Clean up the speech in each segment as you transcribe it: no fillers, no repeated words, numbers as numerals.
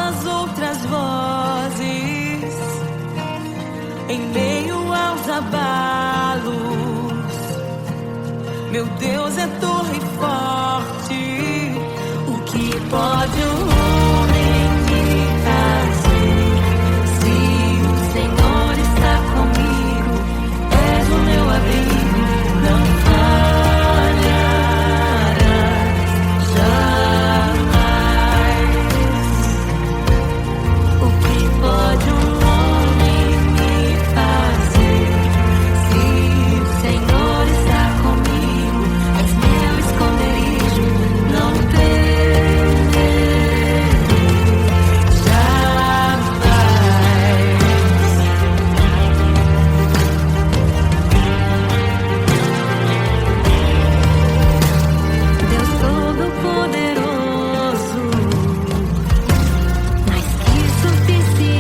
as outras vozes, em meio aos abalos, meu Deus é torre forte. O que pode um homem me fazer? Se o Senhor está comigo, és o meu abrigo, não falharás jamais. O que pode um homem me fazer? Se o Senhor está comigo, és meu esconderijo, não temerei jamais. Deus Todo-Poderoso, mais que suficiente,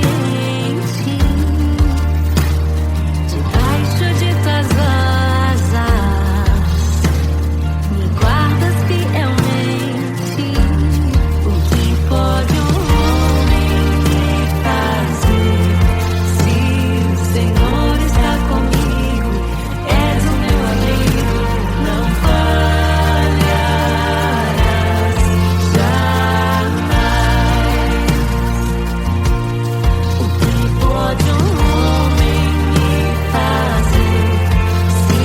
debaixo de tuas asas me guardas fielmente. O que pode um homem me fazer? Se o Senhor está comigo, és o meu abrigo, não falharás jamais. O que pode um homem me fazer? Se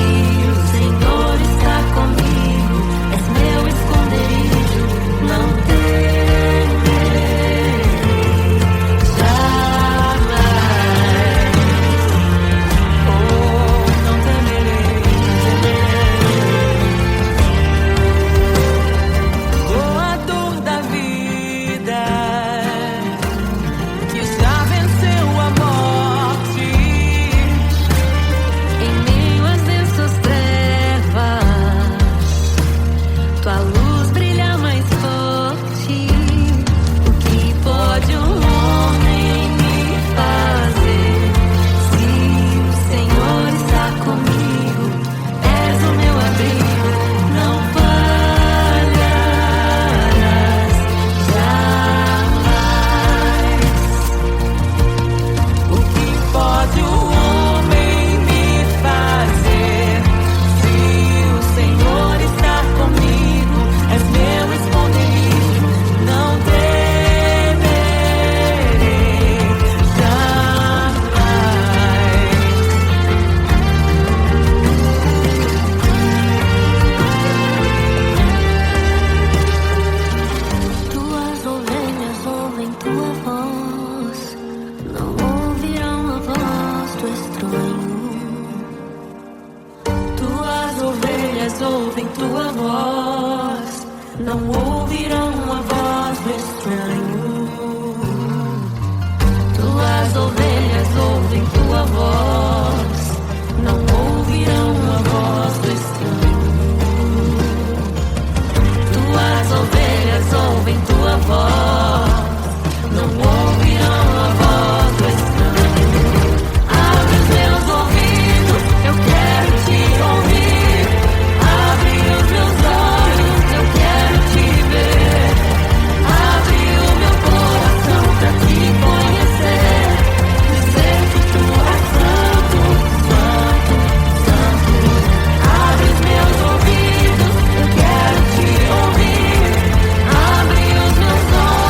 o Senhor está comigo, és meu esconderijo, não temerei jamais. Oh, não temerei, doador da vida, que já venceu a morte, em meio às densas trevas, tua luz brilha mais forte. O que pode um homem me fazer? Se o Senhor está comigo, és o meu abrigo, não falharás jamais. O que pode um homem me fazer? Se o Senhor está comigo, és meu esconderijo, não temerei jamais. Tuas ovelhas ouvem tua voz, não ouvirão a voz do estranho. Tuas ovelhas ouvem tua voz, não ouvirão a voz do estranho. Tuas ovelhas ouvem tua voz, não ouvirão a voz do estranho. Tuas ovelhas ouvem tua voz, não ouvirão a voz do estranho. Abre os meus ouvidos, eu quero te ouvir. Abre os meus olhos, eu quero te ver. Abre o meu coração pra te conhecer. Dizer que tu és santo, santo, santo. Abre os meus ouvidos, eu quero te ouvir. Abre os meus olhos.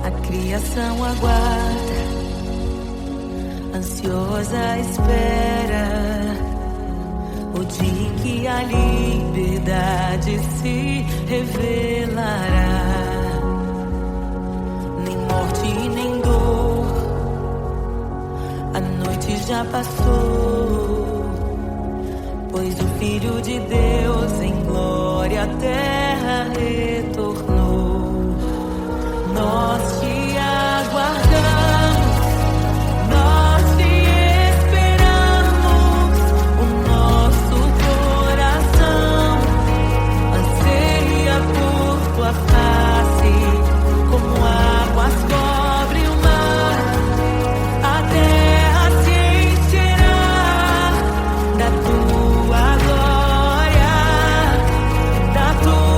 A criação aguarda, ansiosa espera o dia em que a liberdade se revelará. Nem morte nem dor, a noite já passou, pois o Filho de Deus em glória à terra retornou. Nós te aguardamos, nós te esperamos. O nosso coração anseia por tua face, como águas cobrem o mar. A terra se encherá da tua glória, da tua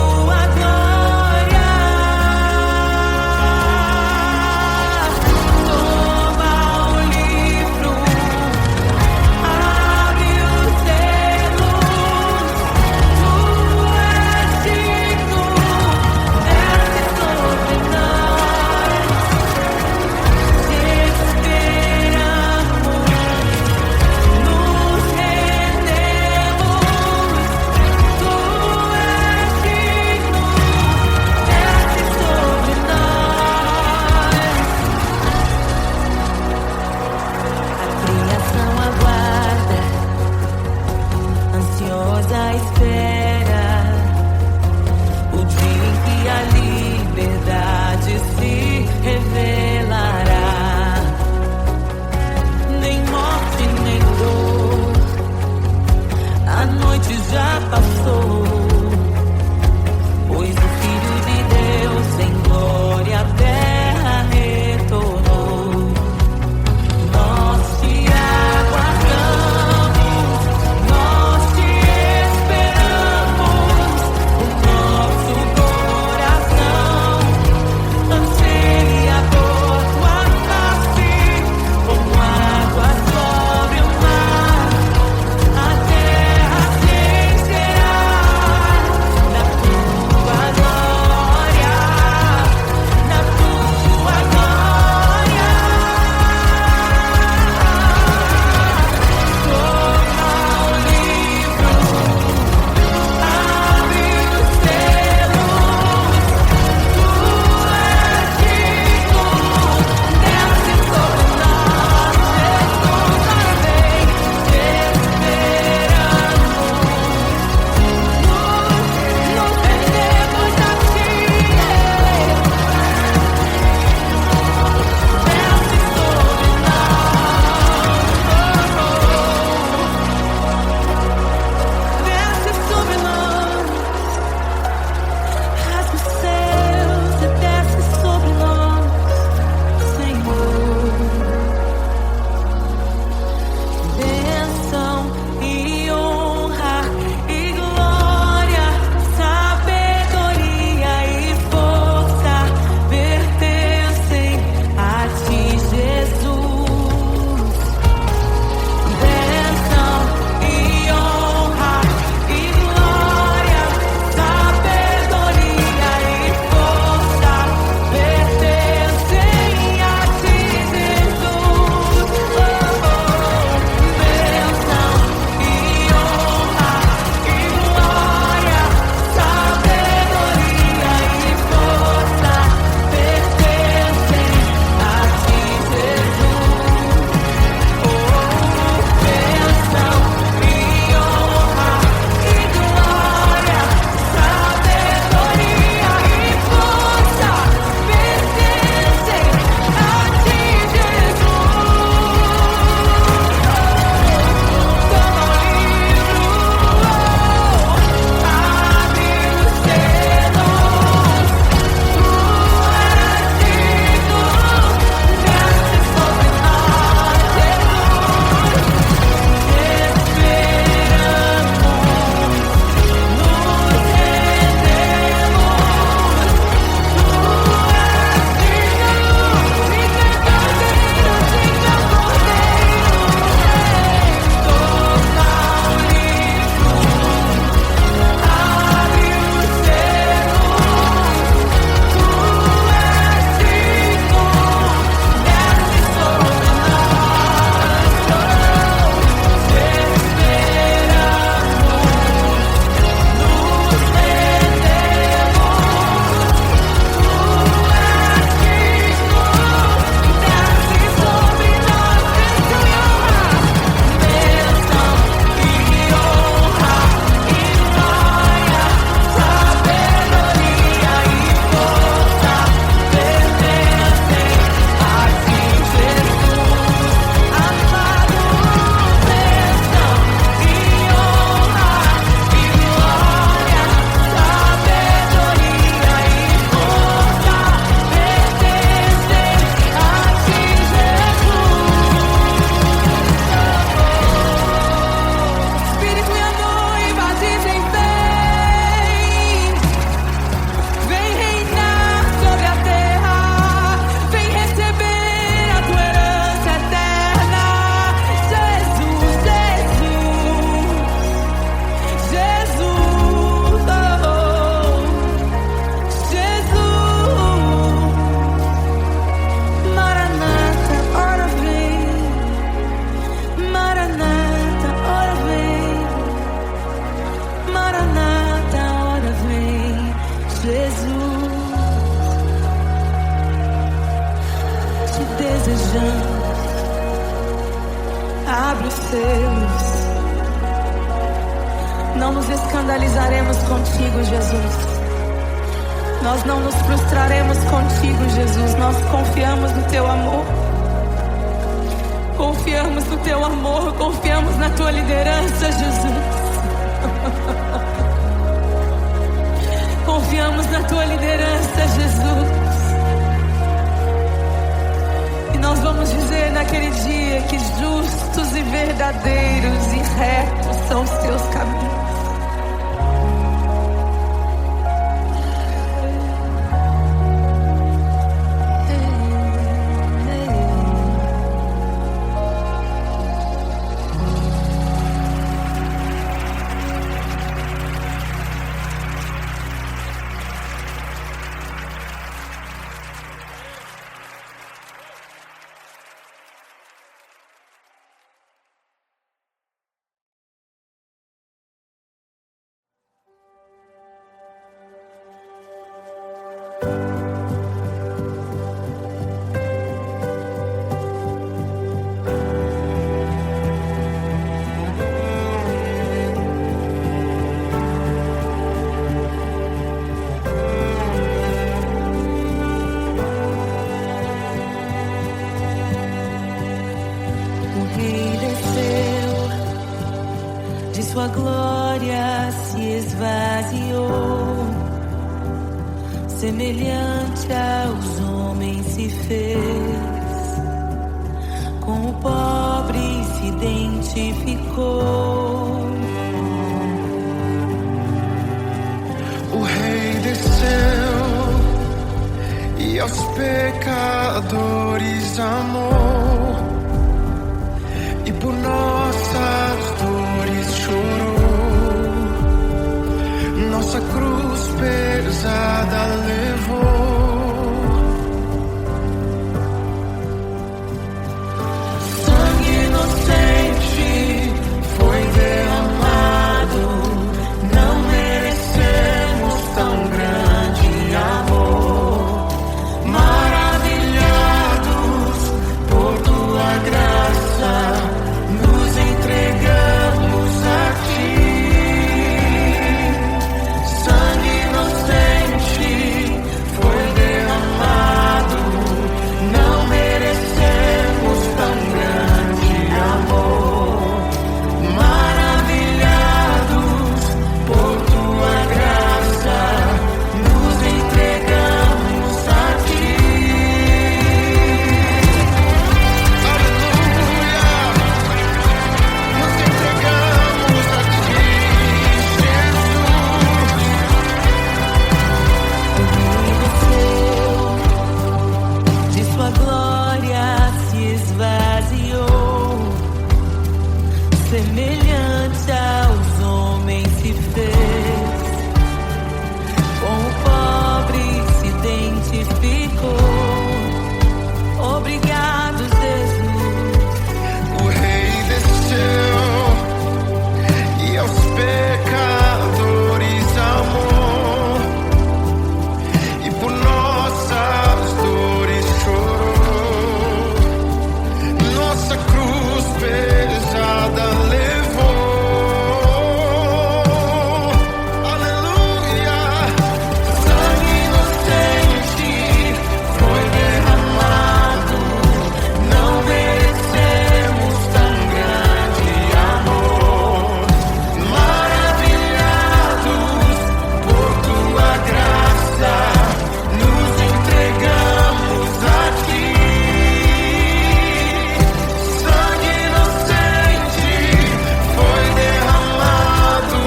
desejamos. Abre os seus. Não nos escandalizaremos contigo, Jesus. Nós não nos frustraremos contigo, Jesus. Nós confiamos no teu amor. Confiamos no teu amor. Confiamos na tua liderança, Jesus. Confiamos na tua liderança, Jesus. E nós vamos dizer naquele dia que justos e verdadeiros e retos são os teus caminhos. Sua glória se esvaziou, semelhante aos homens se fez, com o pobre se identificou. O Rei desceu e aos pecadores amou, e por nossas dores chorou, nossa cruz pesada levou. Sangue inocente foi derramado, não merecemos tão grande amor. Maravilhados por tua graça, nos entregamos a ti. Sangue inocente foi derramado, não merecemos tão grande amor. Maravilhados por tua graça, nos entregamos a ti. Aleluia! Nos entregamos a ti, Jesus. De sua glória se esvaziou, semelhante aos homens se fez, com o pobre se identificou. Obrigado, Jesus. O Rei desceu e aos pecadores amou, e por nossas dores chorou, nossa cruz pesada levou. Aleluia! Sangue inocente foi derramado, não merecemos tão grande amor. Maravilhados por tua graça, nos entregamos a ti. Sangue inocente foi derramado,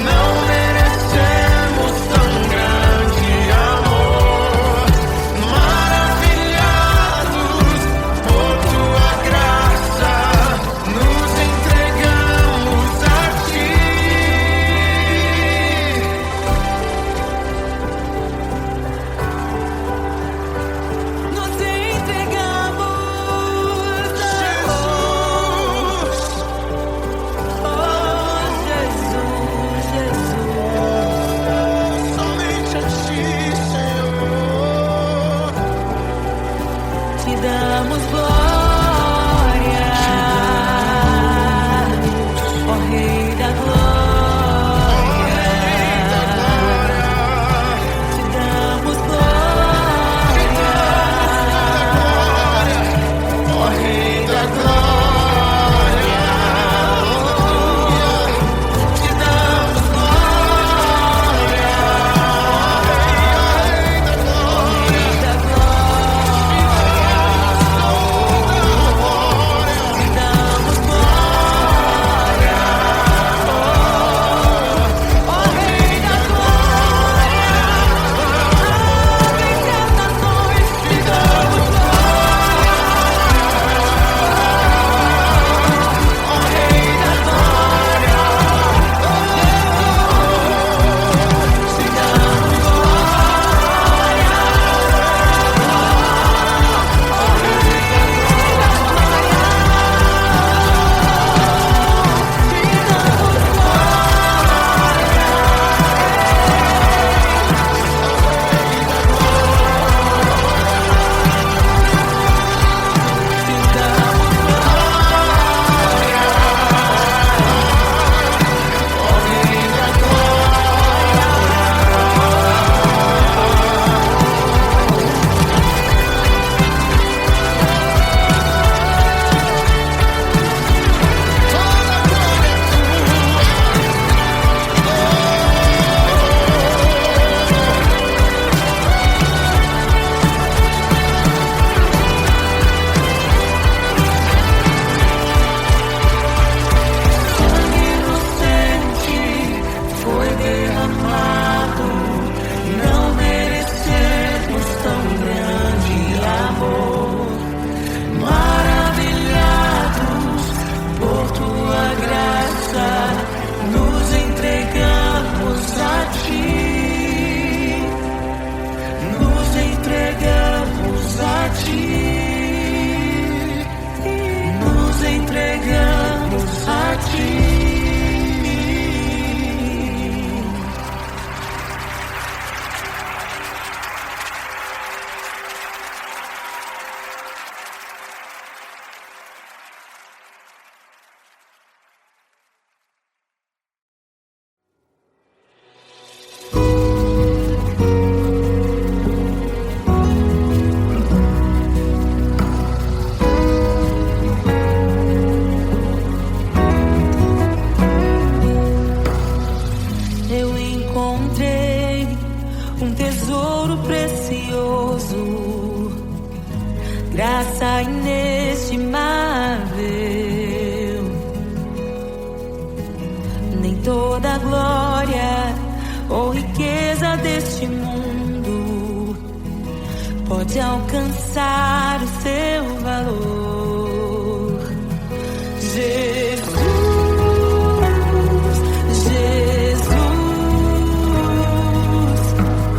não merecemos tão grande amor. Maravilhados por tua graça, nos entregamos a ti. Nos entregamos a Jesus, Oh, Jesus, Jesus. somente a ti, Senhor. Te damos damos glória, ó Rei da glória. Te damos glória, Ó Rei da glória, te damos glória, Rei da glória, da glória. Te damos glória, ó Rei da glória. Abre as nações, te damos glória, ó Rei da glória. Te damos sangue inocente foi derramado. Não merecemos tão grande amor. Maravilhados por tua graça, nos entregamos a ti. Nos entregamos a ti. Nos entregamos a ti. Eu encontrei um tesouro precioso, graça inestimável. Nem toda a glória ou riqueza deste mundo pode alcançar o seu valor. Jesus, Jesus,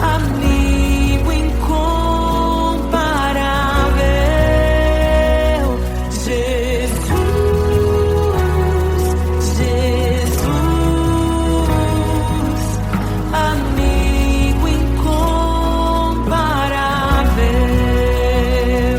amigo incomparável. Jesus, Jesus, amigo incomparável.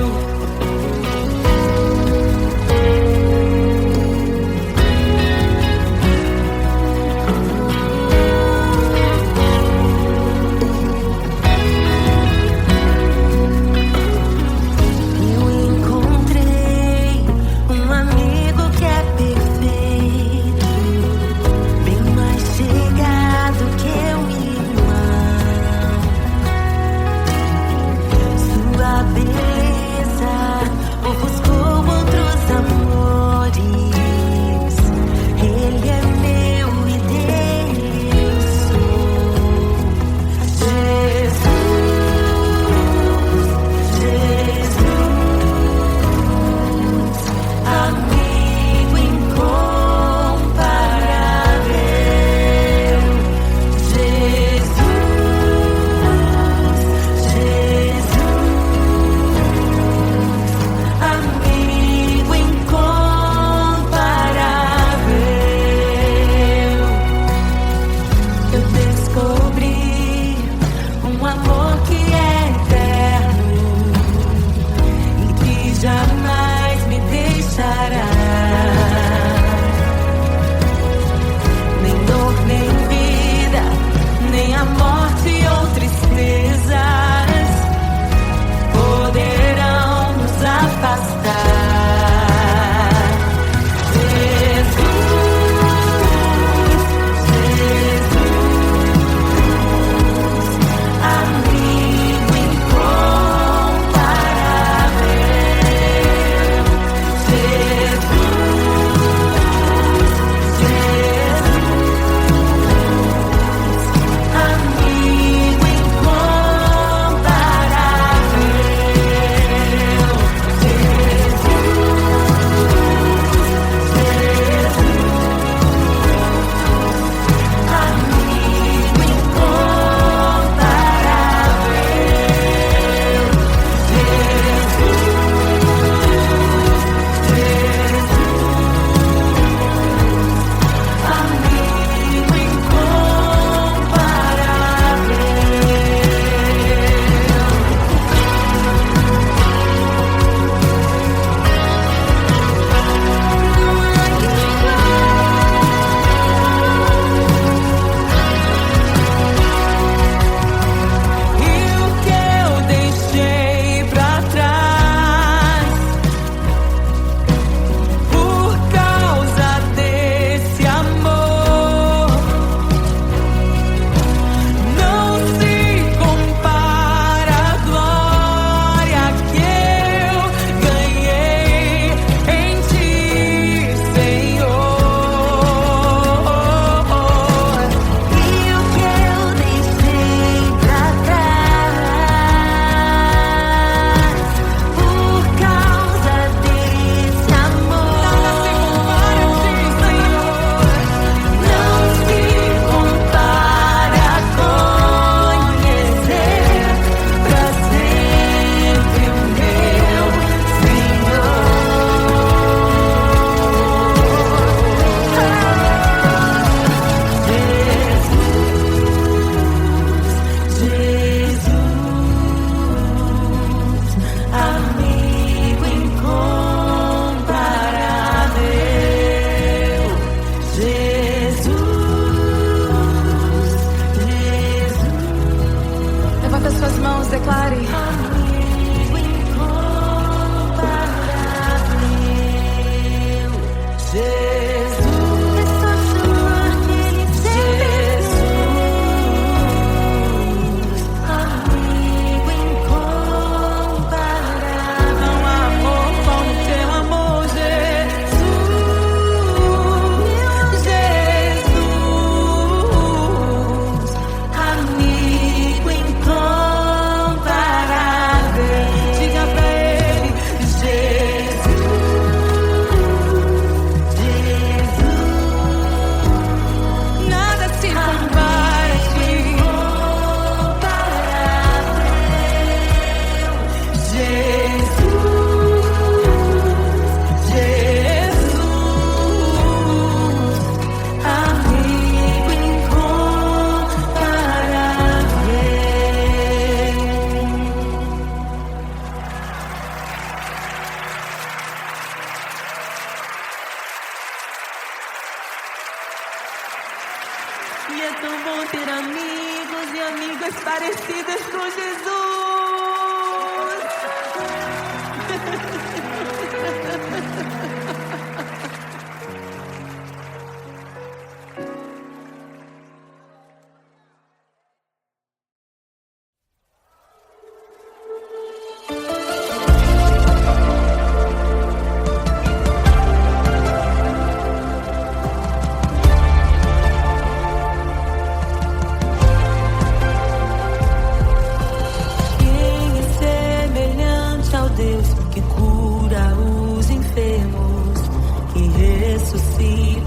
bom ter amigos e amigas parecidas com Jesus.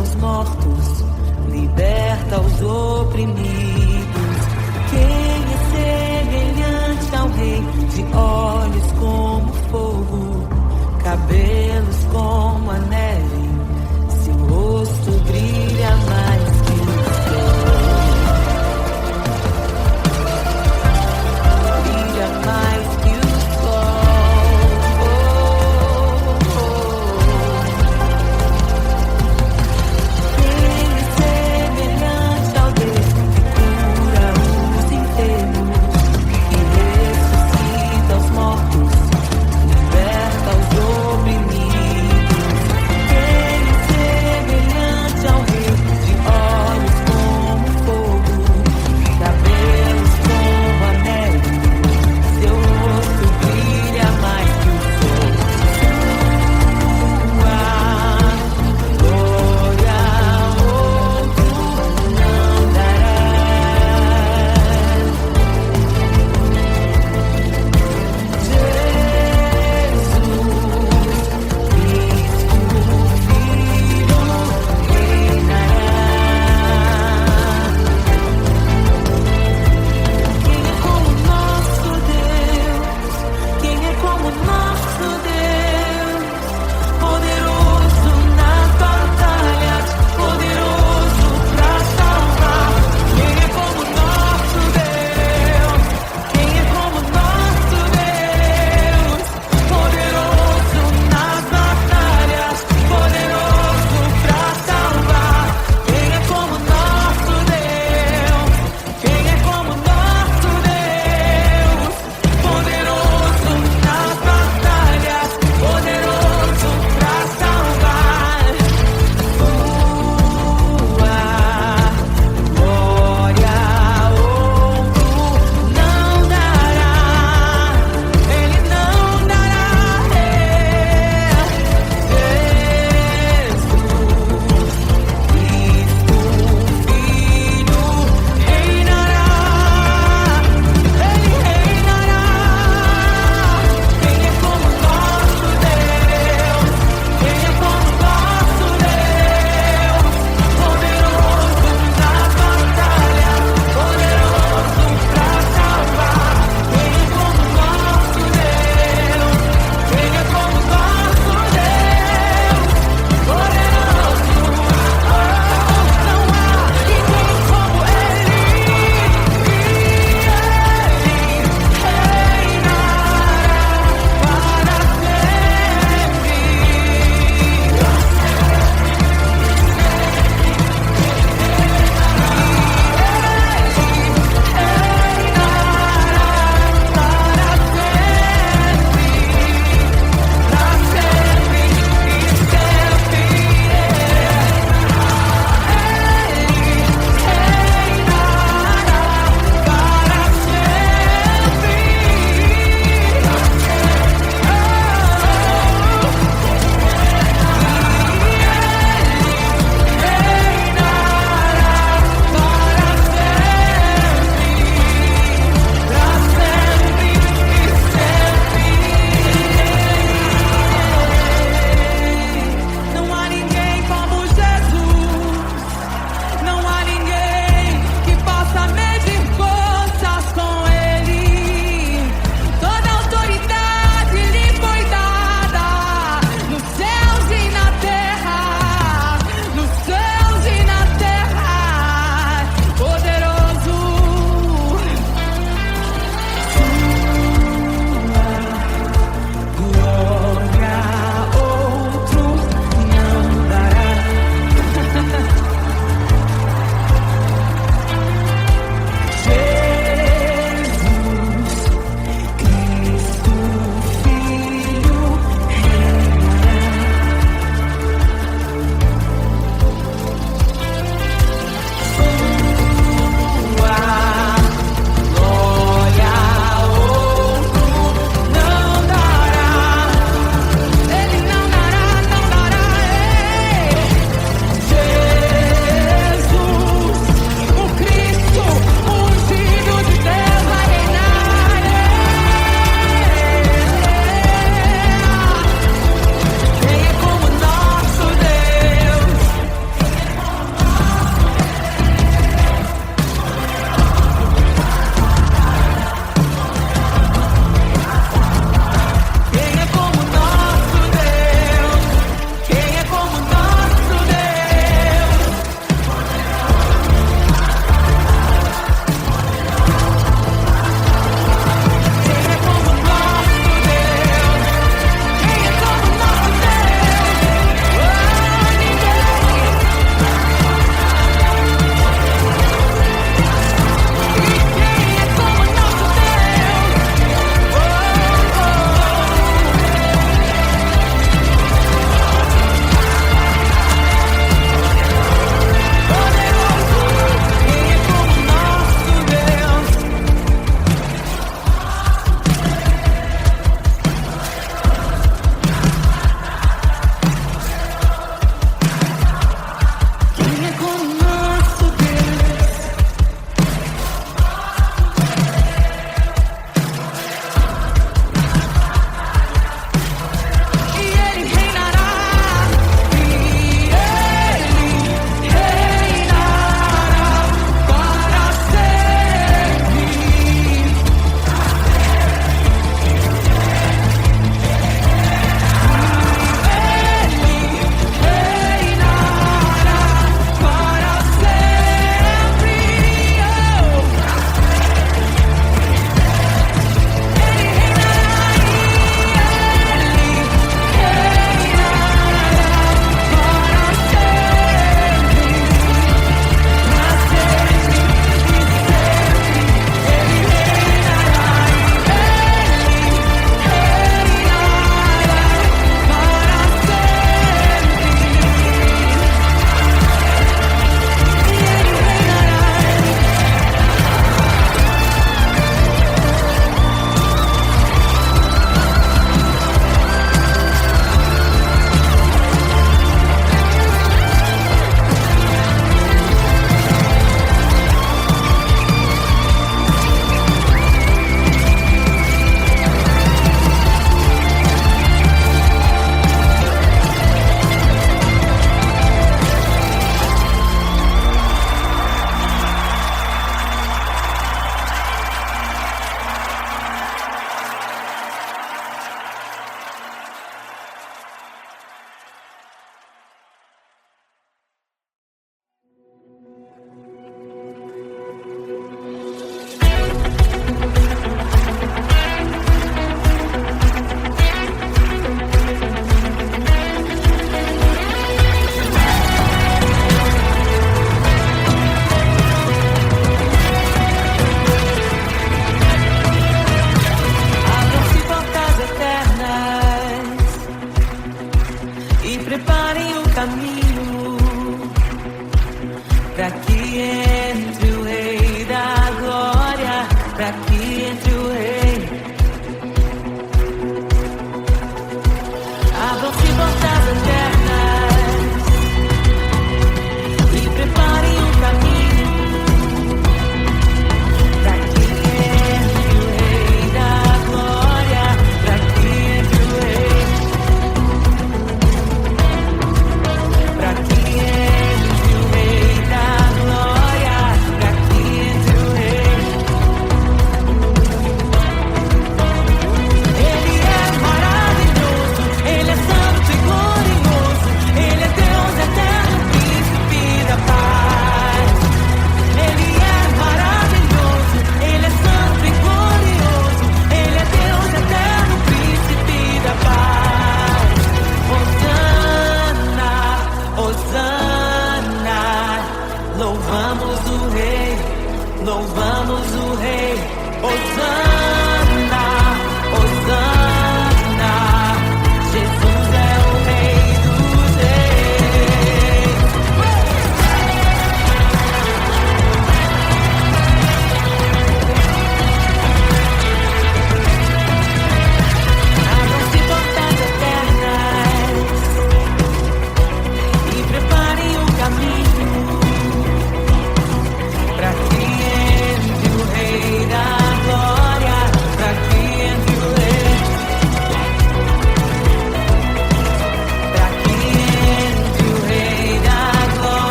Os mortos, liberta os oprimidos. Quem é semelhante ao Rei, de olhos como fogo, cabelos como a neve, seu rosto brilha mais que o sol. Brilha mais que o sol.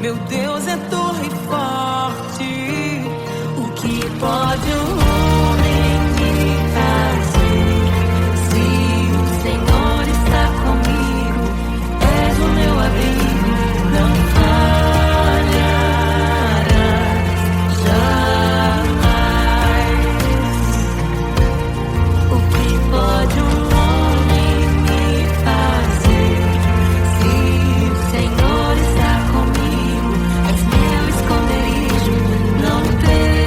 Meu Deus é torre forte. O que pode um homem me fazer? Se o Senhor está comigo, és o meu abrigo, não falharás jamais. O que pode um homem me fazer? Se o Senhor está comigo, és meu esconderijo, não temerei.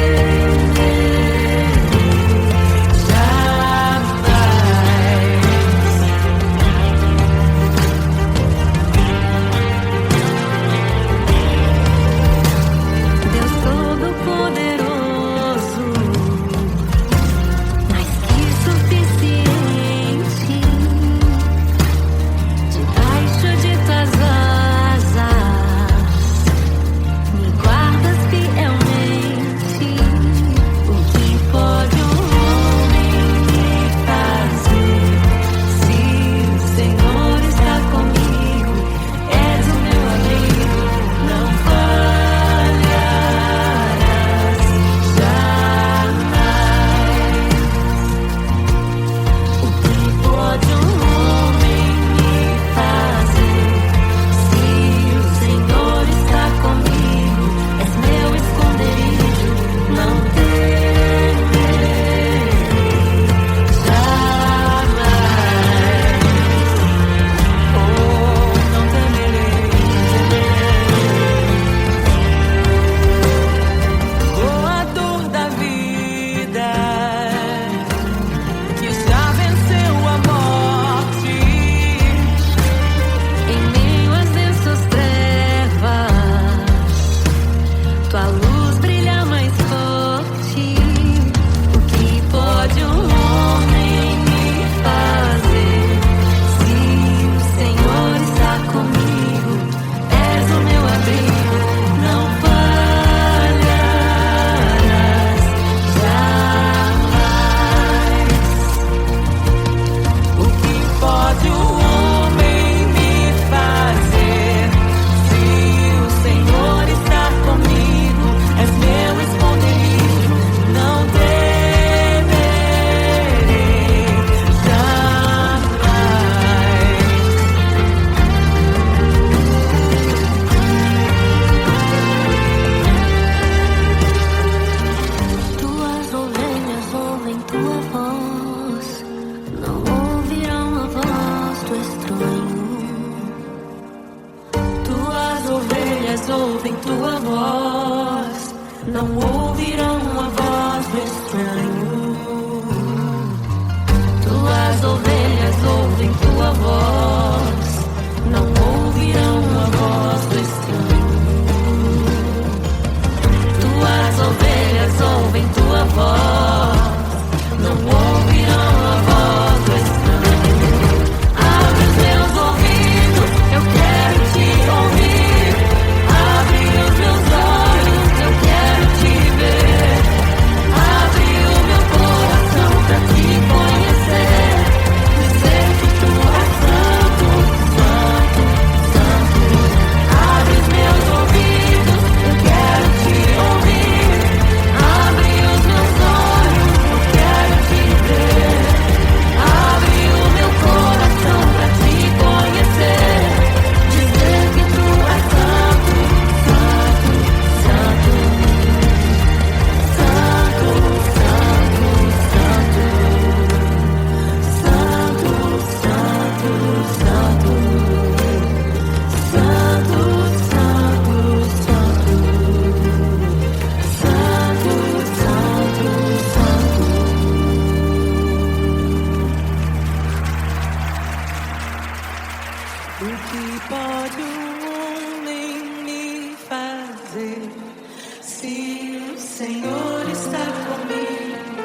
Senhor está comigo,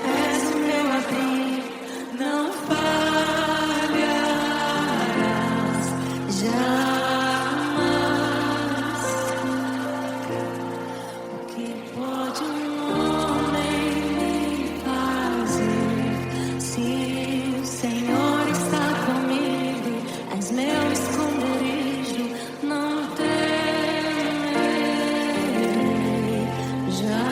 és o meu abrigo, não falharás jamais. O que pode um homem me fazer? Se o Senhor está comigo, és meu esconderijo, não temerei jamais.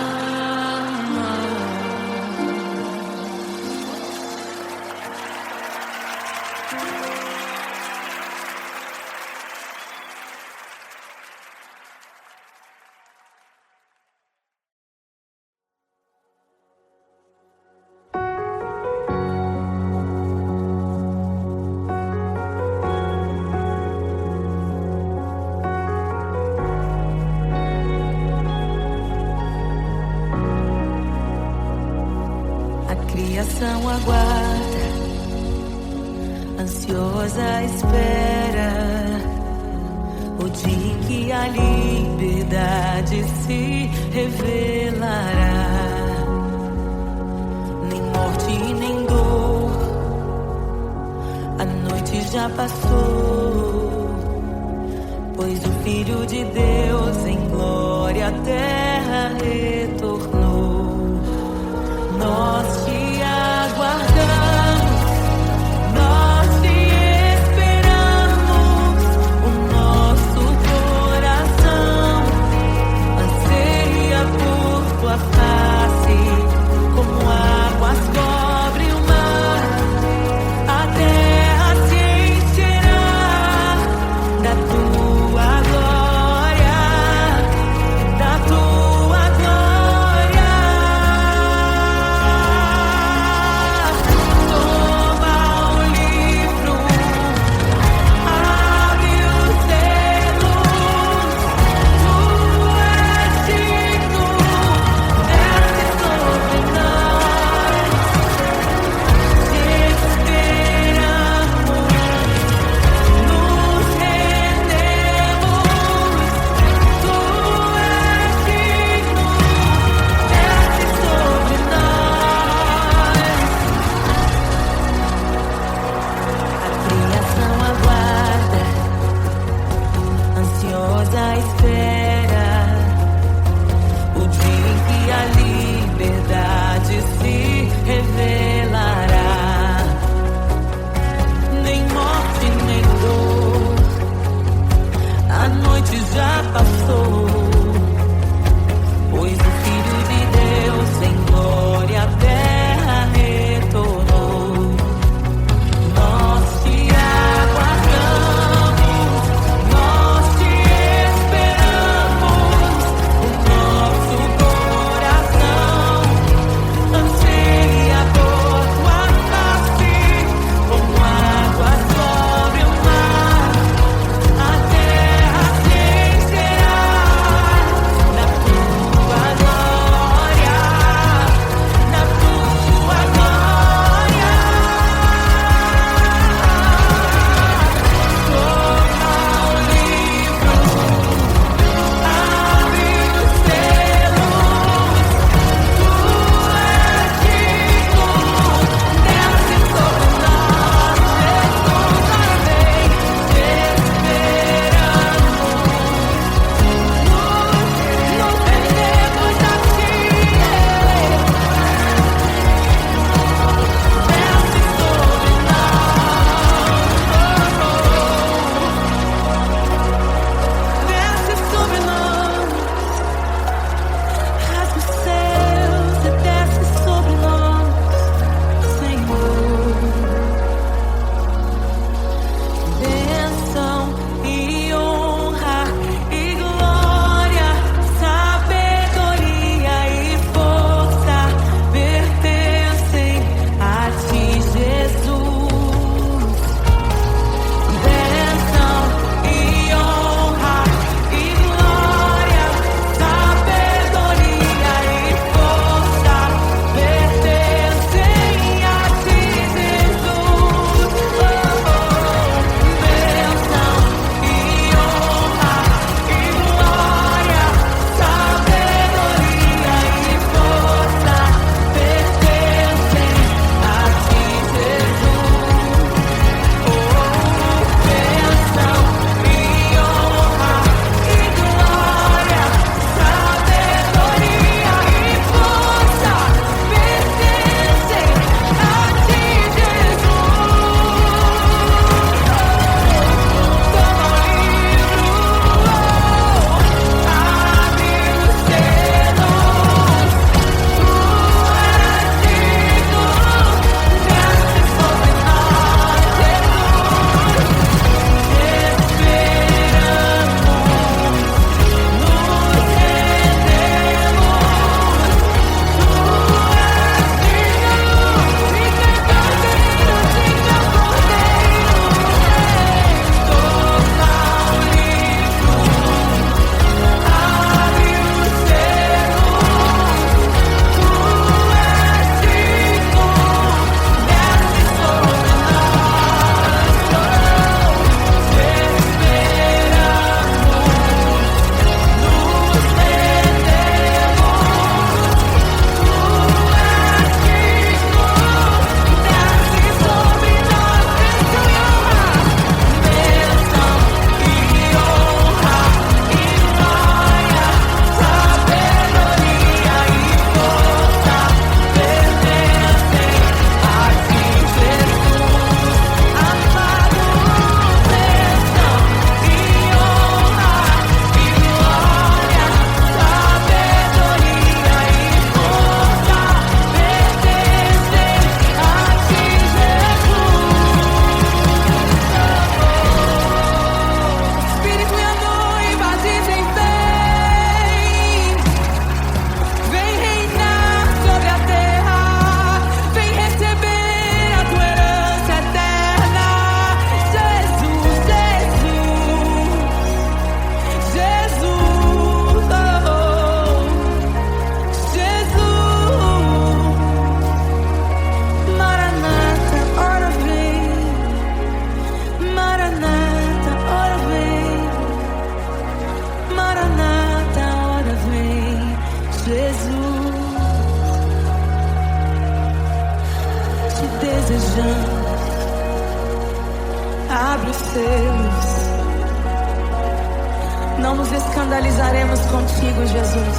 A criação aguarda, ansiosa espera o dia em que a liberdade se revelará. Nem morte nem dor, a noite já passou, pois o Filho de Deus em glória à terra retornou. Nós te aguardamos, nós te esperamos. O nosso coração anseia por tua face, como águas cobre o mar. A terra se encherá da tua glória, da tua sobre os seus. Não nos escandalizaremos contigo, Jesus.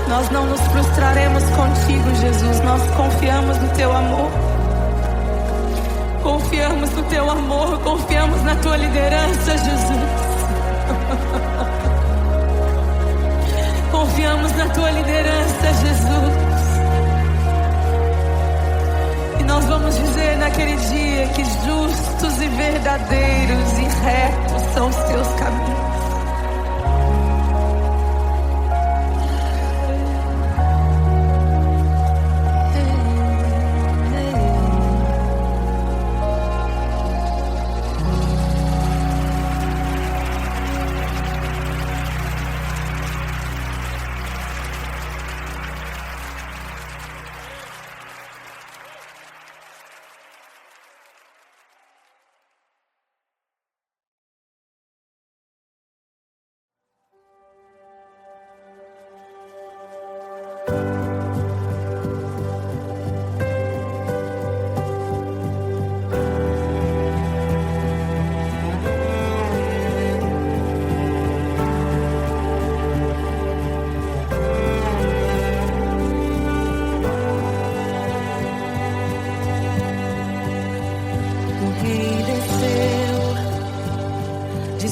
Nós não nos frustraremos contigo, Jesus. Nós confiamos no teu amor. Confiamos no teu amor, confiamos na tua liderança, Jesus. Confiamos na tua liderança, Jesus. E nós vamos dizer naquele dia que justos e verdadeiros e retos são os teus caminhos.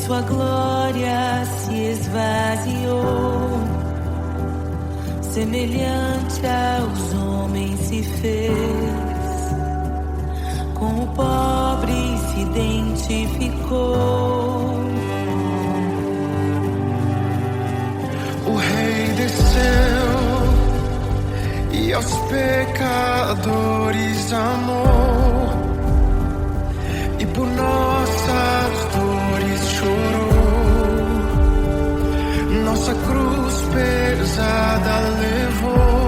Sua glória se esvaziou, semelhante aos homens se fez, com o pobre se identificou. O Rei desceu e aos pecadores amou, e por nossas dores chorou, nossa cruz pesada levou.